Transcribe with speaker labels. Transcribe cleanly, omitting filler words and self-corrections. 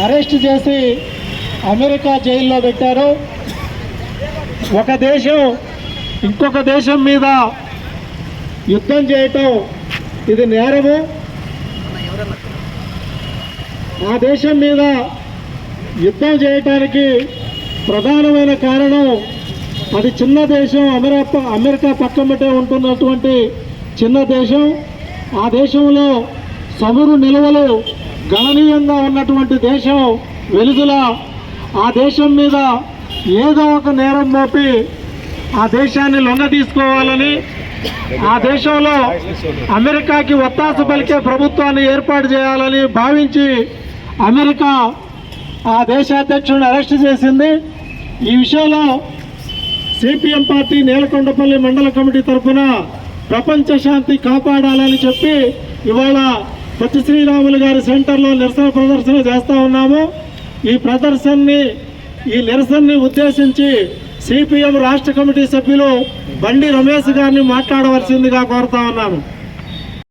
Speaker 1: Arrest చేసి America జైల్లో పెట్టారు. ఒక దేశం ఇంకొక దేశం మీద యుద్ధం చేయటం ఇది నేరము. ఆ దేశం మీద యుద్ధం చేయటానికి ప్రధానమైన కారణం అది చిన్న దేశం, అమెరికా పక్కమటే ఉంటున్నటువంటి చిన్న దేశం. ఆ దేశంలో చమురు నిల్వలు గణనీయంగా ఉన్నటువంటి దేశం వెలుగులా. ఆ దేశం మీద ఏదో ఒక నేరం మోపి ఆ దేశాన్ని లొంగ తీసుకోవాలని, ఆ దేశంలో అమెరికాకి ఒత్తాసు పలికే ప్రభుత్వాన్ని ఏర్పాటు చేయాలని భావించి అమెరికా ఆ దేశాధ్యక్షుడిని అరెస్ట్ చేసింది. ఈ విషయంలో సిపిఎం పార్టీ నేలకొండపల్లి మండల కమిటీ తరఫున ప్రపంచ శాంతి కాపాడాలని చెప్పి ఇవాళ పొట్టి శ్రీరాములు గారి సెంటర్లో నిరసన ప్రదర్శన చేస్తూ ఉన్నాము. ఈ నిరసనని ఉద్దేశించి సిపిఎం రాష్ట్ర కమిటీ సభ్యులు బండి రమేష్ గారిని మాట్లాడవలసిందిగా కోరుతా ఉన్నాను.